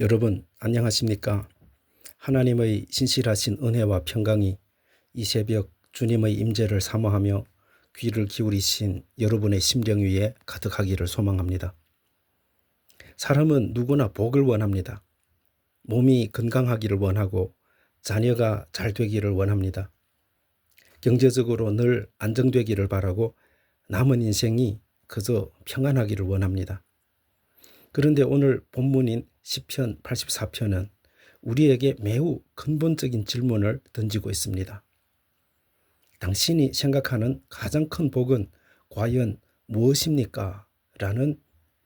여러분 안녕하십니까? 하나님의 신실하신 은혜와 평강이 이 새벽 주님의 임재를 사모하며 귀를 기울이신 여러분의 심령 위에 가득하기를 소망합니다. 사람은 누구나 복을 원합니다. 몸이 건강하기를 원하고 자녀가 잘 되기를 원합니다. 경제적으로 늘 안정되기를 바라고 남은 인생이 그저 평안하기를 원합니다. 그런데 오늘 본문인 시편 84편은 우리에게 매우 근본적인 질문을 던지고 있습니다. 당신이 생각하는 가장 큰 복은 과연 무엇입니까? 라는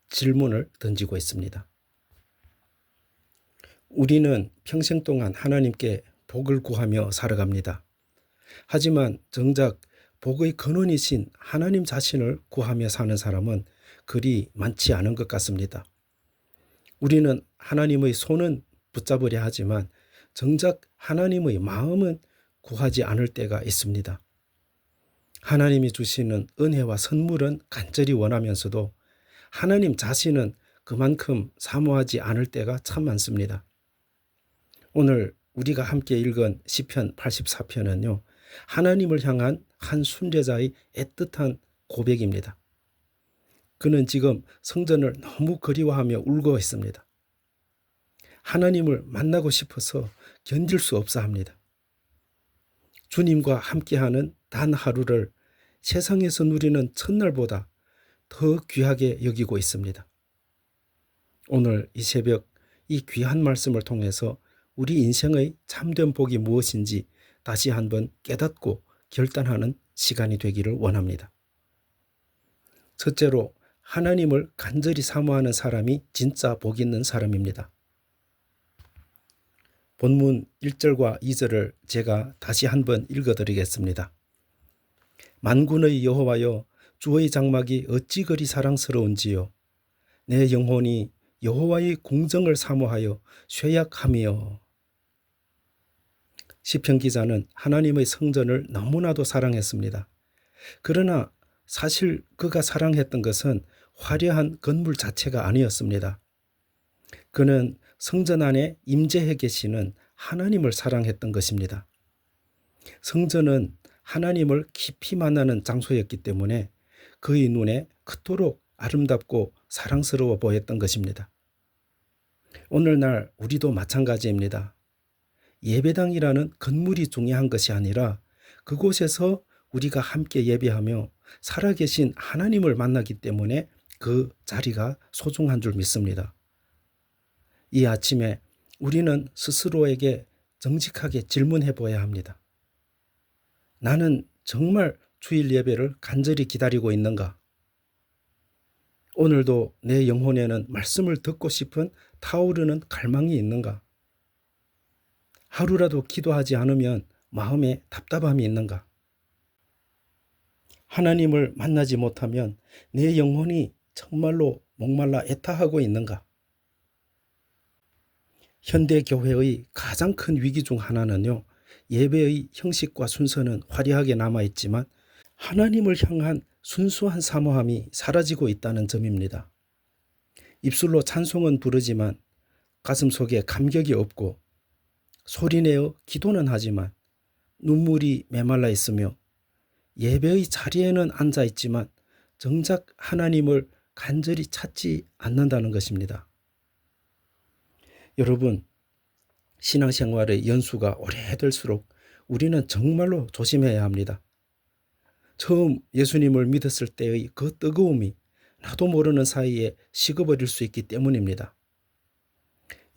질문을 던지고 있습니다. 우리는 평생 동안 하나님께 복을 구하며 살아갑니다. 하지만 정작 복의 근원이신 하나님 자신을 구하며 사는 사람은 그리 많지 않은 것 같습니다. 우리는 하나님의 손은 붙잡으려 하지만 정작 하나님의 마음은 구하지 않을 때가 있습니다. 하나님이 주시는 은혜와 선물은 간절히 원하면서도 하나님 자신은 그만큼 사모하지 않을 때가 참 많습니다. 오늘 우리가 함께 읽은 시편 84편은요. 하나님을 향한 한 순례자의 애틋한 고백입니다. 그는 지금 성전을 너무 그리워하며 울고 있습니다. 하나님을 만나고 싶어서 견딜 수 없어 합니다. 주님과 함께하는 단 하루를 세상에서 누리는 첫날보다 더 귀하게 여기고 있습니다. 오늘 이 새벽 이 귀한 말씀을 통해서 우리 인생의 참된 복이 무엇인지 다시 한번 깨닫고 결단하는 시간이 되기를 원합니다. 첫째로 하나님을 간절히 사모하는 사람이 진짜 복 있는 사람입니다. 본문 1절과 2절을 제가 다시 한번 읽어드리겠습니다. 만군의 여호와여, 주의 장막이 어찌 그리 사랑스러운지요. 내 영혼이 여호와의 공정을 사모하여 쇠약하며. 시편 기자는 하나님의 성전을 너무나도 사랑했습니다. 그러나 사실 그가 사랑했던 것은 화려한 건물 자체가 아니었습니다. 그는 성전 안에 임재해 계시는 하나님을 사랑했던 것입니다. 성전은 하나님을 깊이 만나는 장소였기 때문에 그의 눈에 그토록 아름답고 사랑스러워 보였던 것입니다. 오늘날 우리도 마찬가지입니다. 예배당이라는 건물이 중요한 것이 아니라 그곳에서 우리가 함께 예배하며 살아계신 하나님을 만나기 때문에 그 자리가 소중한 줄 믿습니다. 이 아침에 우리는 스스로에게 정직하게 질문해 보아야 합니다. 나는 정말 주일 예배를 간절히 기다리고 있는가? 오늘도 내 영혼에는 말씀을 듣고 싶은 타오르는 갈망이 있는가? 하루라도 기도하지 않으면 마음에 답답함이 있는가? 하나님을 만나지 못하면 내 영혼이 정말로 목말라 애타하고 있는가? 현대 교회의 가장 큰 위기 중 하나는요. 예배의 형식과 순서는 화려하게 남아있지만 하나님을 향한 순수한 사모함이 사라지고 있다는 점입니다. 입술로 찬송은 부르지만 가슴속에 감격이 없고 소리내어 기도는 하지만 눈물이 메말라 있으며 예배의 자리에는 앉아 있지만 정작 하나님을 간절히 찾지 않는다는 것입니다. 여러분, 신앙생활의 연수가 오래될수록 우리는 정말로 조심해야 합니다. 처음 예수님을 믿었을 때의 그 뜨거움이 나도 모르는 사이에 식어버릴 수 있기 때문입니다.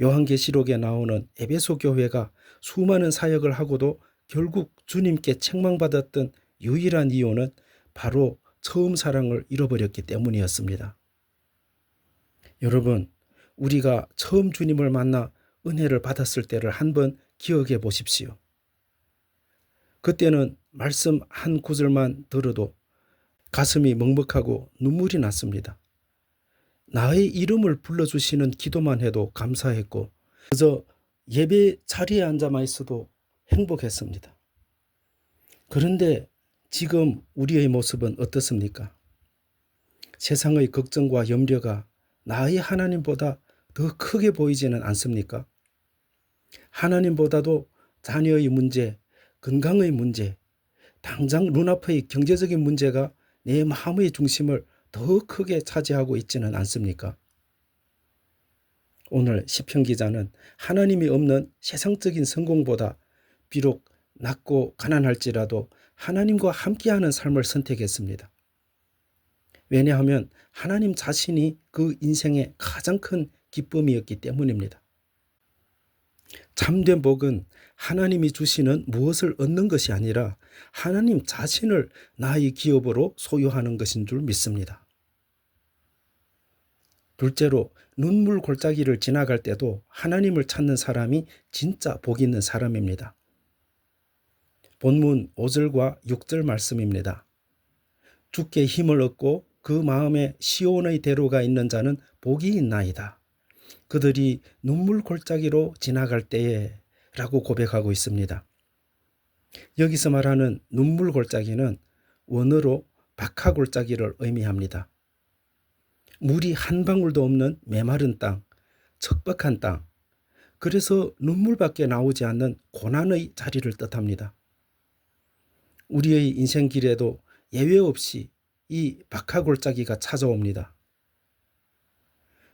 요한계시록에 나오는 에베소 교회가 수많은 사역을 하고도 결국 주님께 책망받았던 유일한 이유는 바로 처음 사랑을 잃어버렸기 때문이었습니다. 여러분, 우리가 처음 주님을 만나 은혜를 받았을 때를 한번 기억해 보십시오. 그때는 말씀 한 구절만 들어도 가슴이 먹먹하고 눈물이 났습니다. 나의 이름을 불러주시는 기도만 해도 감사했고 그저 예배 자리에 앉아만 있어도 행복했습니다. 그런데 지금 우리의 모습은 어떻습니까? 세상의 걱정과 염려가 나의 하나님보다 더 크게 보이지는 않습니까? 하나님보다도 자녀의 문제, 건강의 문제, 당장 눈앞의 경제적인 문제가 내 마음의 중심을 더 크게 차지하고 있지는 않습니까? 오늘 시편 기자는 하나님이 없는 세상적인 성공보다 비록 낮고 가난할지라도 하나님과 함께하는 삶을 선택했습니다. 왜냐하면 하나님 자신이 그 인생의 가장 큰 기쁨이었기 때문입니다. 참된 복은 하나님이 주시는 무엇을 얻는 것이 아니라 하나님 자신을 나의 기업으로 소유하는 것인 줄 믿습니다. 둘째로 눈물 골짜기를 지나갈 때도 하나님을 찾는 사람이 진짜 복 있는 사람입니다. 본문 5절과 6절 말씀입니다. 주께 힘을 얻고 그 마음에 시온의 대로가 있는 자는 복이 있나이다. 그들이 눈물 골짜기로 지나갈 때에 라고 고백하고 있습니다. 여기서 말하는 눈물 골짜기는 원어로 박하 골짜기를 의미합니다. 물이 한 방울도 없는 메마른 땅, 척박한 땅, 그래서 눈물밖에 나오지 않는 고난의 자리를 뜻합니다. 우리의 인생길에도 예외 없이 이 박하 골짜기가 찾아옵니다.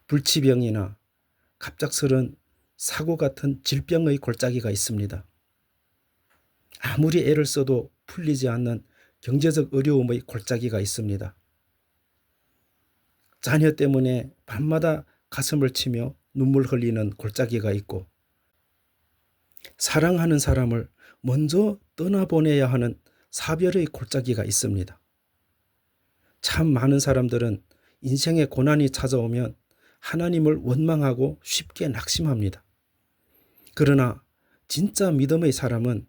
불치병이나 갑작스런 사고 같은 질병의 골짜기가 있습니다. 아무리 애를 써도 풀리지 않는 경제적 어려움의 골짜기가 있습니다. 자녀 때문에 밤마다 가슴을 치며 눈물 흘리는 골짜기가 있고, 사랑하는 사람을 먼저 떠나보내야 하는 사별의 골짜기가 있습니다. 참 많은 사람들은 인생의 고난이 찾아오면 하나님을 원망하고 쉽게 낙심합니다. 그러나 진짜 믿음의 사람은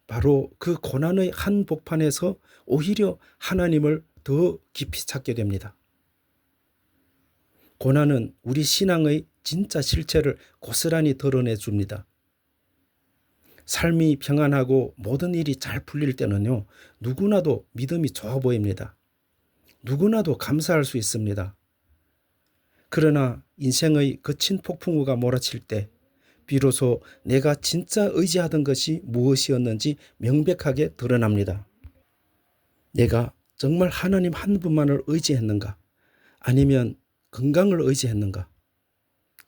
바로 그 고난의 한복판에서 오히려 하나님을 더 깊이 찾게 됩니다. 고난은 우리 신앙의 진짜 실체를 고스란히 드러내 줍니다. 삶이 평안하고 모든 일이 잘 풀릴 때는요, 누구나도 믿음이 좋아 보입니다. 누구나도 감사할 수 있습니다. 그러나 인생의 거친 폭풍우가 몰아칠 때 비로소 내가 진짜 의지하던 것이 무엇이었는지 명백하게 드러납니다. 내가 정말 하나님 한 분만을 의지했는가? 아니면 건강을 의지했는가?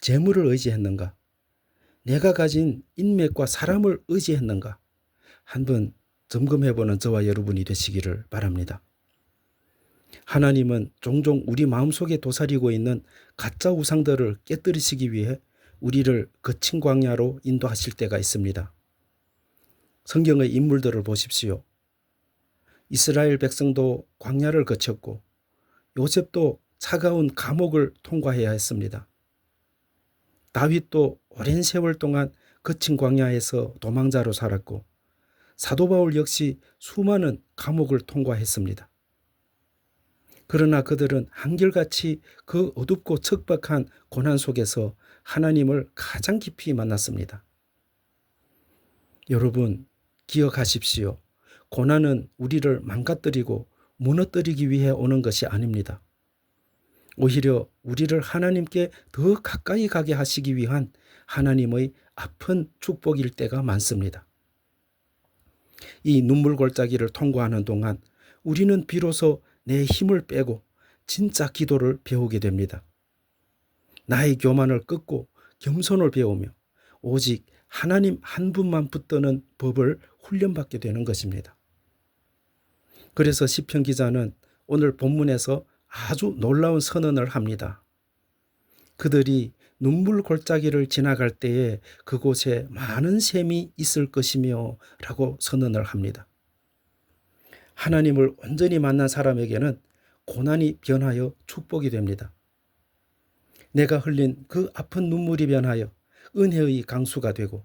재물을 의지했는가? 내가 가진 인맥과 사람을 의지했는가? 한번 점검해보는 저와 여러분이 되시기를 바랍니다. 하나님은 종종 우리 마음속에 도사리고 있는 가짜 우상들을 깨뜨리시기 위해 우리를 거친 광야로 인도하실 때가 있습니다. 성경의 인물들을 보십시오. 이스라엘 백성도 광야를 거쳤고 요셉도 차가운 감옥을 통과해야 했습니다. 다윗도 오랜 세월 동안 거친 광야에서 도망자로 살았고 사도 바울 역시 수많은 감옥을 통과했습니다. 그러나 그들은 한결같이 그 어둡고 척박한 고난 속에서 하나님을 가장 깊이 만났습니다. 여러분, 기억하십시오. 고난은 우리를 망가뜨리고 무너뜨리기 위해 오는 것이 아닙니다. 오히려 우리를 하나님께 더 가까이 가게 하시기 위한 하나님의 아픈 축복일 때가 많습니다. 이 눈물 골짜기를 통과하는 동안 우리는 비로소 내 힘을 빼고 진짜 기도를 배우게 됩니다. 나의 교만을 끊고 겸손을 배우며 오직 하나님 한 분만 붙드는 법을 훈련받게 되는 것입니다. 그래서 시편 기자는 오늘 본문에서 아주 놀라운 선언을 합니다. 그들이 눈물 골짜기를 지나갈 때에 그곳에 많은 샘이 있을 것이며 라고 선언을 합니다. 하나님을 온전히 만난 사람에게는 고난이 변하여 축복이 됩니다. 내가 흘린 그 아픈 눈물이 변하여 은혜의 강수가 되고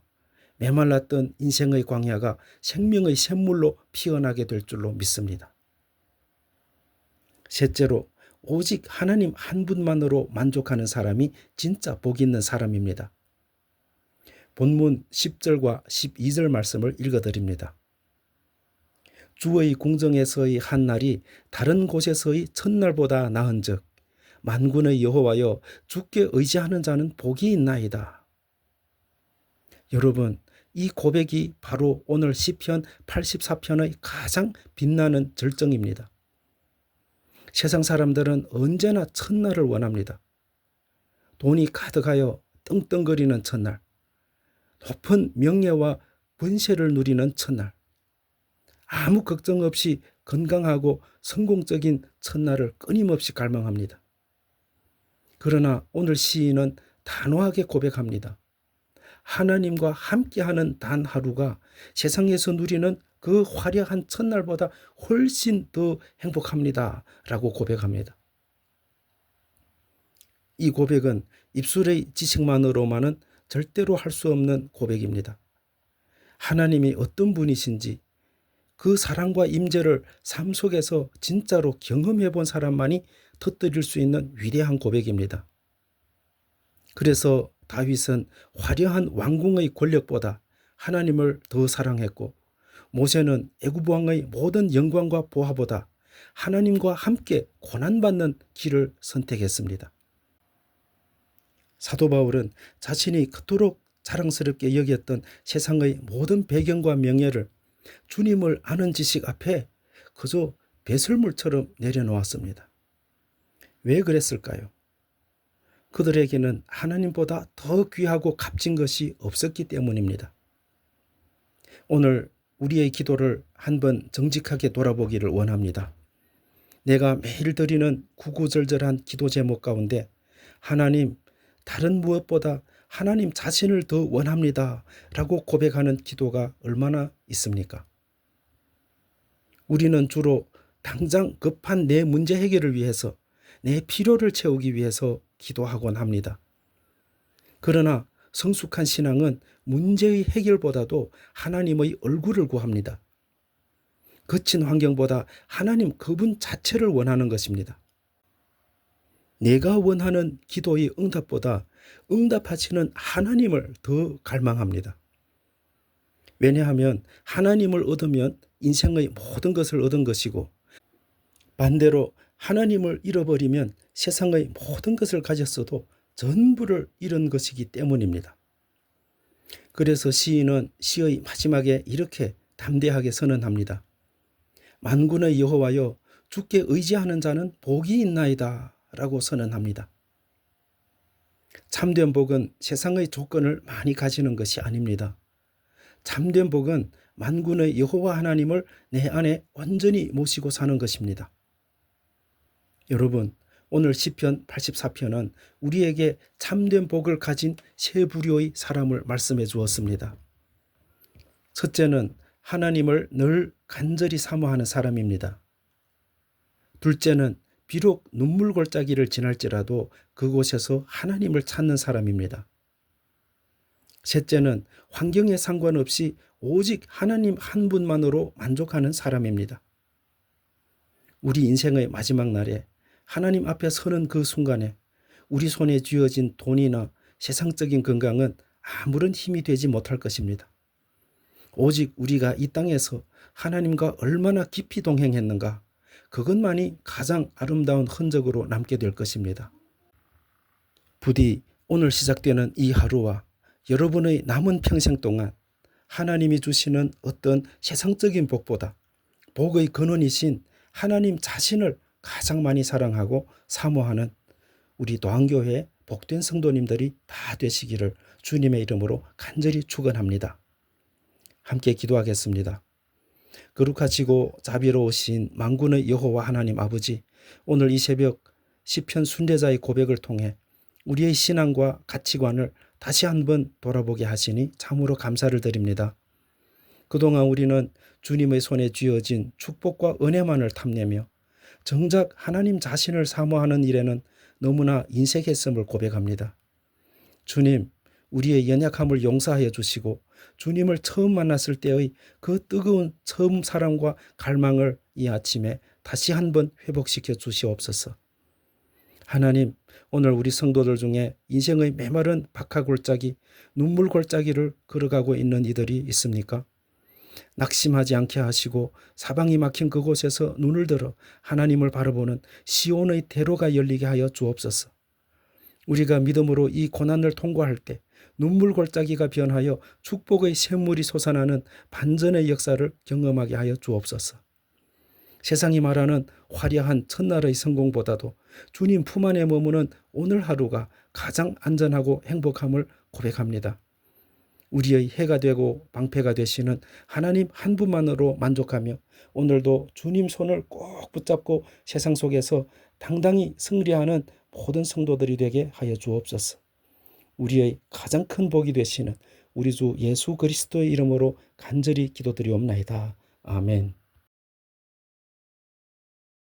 메말랐던 인생의 광야가 생명의 샘물로 피어나게 될 줄로 믿습니다. 셋째로, 오직 하나님 한 분만으로 만족하는 사람이 진짜 복 있는 사람입니다. 본문 10절과 12절 말씀을 읽어드립니다. 주의 궁정에서의 한 날이 다른 곳에서의 첫날보다 나은즉 만군의 여호와여 주께 의지하는 자는 복이 있나이다. 여러분, 이 고백이 바로 오늘 시편 84편의 가장 빛나는 절정입니다. 세상 사람들은 언제나 첫날을 원합니다. 돈이 가득하여 떵떵거리는 첫날, 높은 명예와 번세를 누리는 첫날, 아무 걱정 없이 건강하고 성공적인 첫날을 끊임없이 갈망합니다. 그러나 오늘 시인은 단호하게 고백합니다. 하나님과 함께하는 단 하루가 세상에서 누리는 그 화려한 첫날보다 훨씬 더 행복합니다. 라고 고백합니다. 이 고백은 입술의 지식만으로만은 절대로 할 수 없는 고백입니다. 하나님이 어떤 분이신지 그 사랑과 임재를 삶 속에서 진짜로 경험해 본 사람만이 터뜨릴 수 있는 위대한 고백입니다. 그래서 다윗은 화려한 왕궁의 권력보다 하나님을 더 사랑했고, 모세는 애굽 왕의 모든 영광과 보화보다 하나님과 함께 고난받는 길을 선택했습니다. 사도 바울은 자신이 그토록 자랑스럽게 여겼던 세상의 모든 배경과 명예를 주님을 아는 지식 앞에 그저 배설물처럼 내려놓았습니다. 왜 그랬을까요? 그들에게는 하나님보다 더 귀하고 값진 것이 없었기 때문입니다. 오늘 우리의 기도를 한번 정직하게 돌아보기를 원합니다. 내가 매일 드리는 구구절절한 기도 제목 가운데 하나님, 다른 무엇보다 하나님 자신을 더 원합니다 라고 고백하는 기도가 얼마나 있습니까? 우리는 주로 당장 급한 내 문제 해결을 위해서, 내 필요를 채우기 위해서 기도하곤 합니다. 그러나 성숙한 신앙은 문제의 해결보다도 하나님의 얼굴을 구합니다. 거친 환경보다 하나님 그분 자체를 원하는 것입니다. 내가 원하는 기도의 응답보다 응답하시는 하나님을 더 갈망합니다. 왜냐하면 하나님을 얻으면 인생의 모든 것을 얻은 것이고, 반대로 하나님을 잃어버리면 세상의 모든 것을 가졌어도 전부를 잃은 것이기 때문입니다. 그래서 시인은 시의 마지막에 이렇게 담대하게 선언합니다. 만군의 여호와여 주께 의지하는 자는 복이 있나이다 라고 선언합니다. 참된 복은 세상의 조건을 많이 가지는 것이 아닙니다. 참된 복은 만군의 여호와 하나님을 내 안에 온전히 모시고 사는 것입니다. 여러분, 오늘 시편 84편은 우리에게 참된 복을 가진 세 부류의 사람을 말씀해 주었습니다. 첫째는 하나님을 늘 간절히 사모하는 사람입니다. 둘째는 비록 눈물 골짜기를 지날지라도 그곳에서 하나님을 찾는 사람입니다. 셋째는 환경에 상관없이 오직 하나님 한 분만으로 만족하는 사람입니다. 우리 인생의 마지막 날에 하나님 앞에 서는 그 순간에 우리 손에 쥐어진 돈이나 세상적인 건강은 아무런 힘이 되지 못할 것입니다. 오직 우리가 이 땅에서 하나님과 얼마나 깊이 동행했는가, 그것만이 가장 아름다운 흔적으로 남게 될 것입니다. 부디 오늘 시작되는 이 하루와 여러분의 남은 평생 동안 하나님이 주시는 어떤 세상적인 복보다 복의 근원이신 하나님 자신을 가장 많이 사랑하고 사모하는 우리 도안교회 복된 성도님들이 다 되시기를 주님의 이름으로 간절히 축원합니다. 함께 기도하겠습니다. 거룩하시고 자비로우신 만군의 여호와 하나님 아버지, 오늘 이 새벽 시편 순례자의 고백을 통해 우리의 신앙과 가치관을 다시 한번 돌아보게 하시니 참으로 감사를 드립니다. 그동안 우리는 주님의 손에 쥐어진 축복과 은혜만을 탐내며 정작 하나님 자신을 사모하는 일에는 너무나 인색했음을 고백합니다. 주님, 우리의 연약함을 용서하여 주시고 주님을 처음 만났을 때의 그 뜨거운 처음 사랑과 갈망을 이 아침에 다시 한번 회복시켜 주시옵소서. 하나님, 오늘 우리 성도들 중에 인생의 메마른 박하골짜기, 눈물 골짜기를 걸어가고 있는 이들이 있습니까? 낙심하지 않게 하시고 사방이 막힌 그곳에서 눈을 들어 하나님을 바라보는 시온의 대로가 열리게 하여 주옵소서. 우리가 믿음으로 이 고난을 통과할 때 눈물 골짜기가 변하여 축복의 샘물이 솟아나는 반전의 역사를 경험하게 하여 주옵소서. 세상이 말하는 화려한 첫날의 성공보다도 주님 품 안에 머무는 오늘 하루가 가장 안전하고 행복함을 고백합니다. 우리의 해가 되고 방패가 되시는 하나님 한 분만으로 만족하며 오늘도 주님 손을 꼭 붙잡고 세상 속에서 당당히 승리하는 모든 성도들이 되게 하여 주옵소서. 우리의 가장 큰 복이 되시는 우리 주 예수 그리스도의 이름으로 간절히 기도드리옵나이다. 아멘.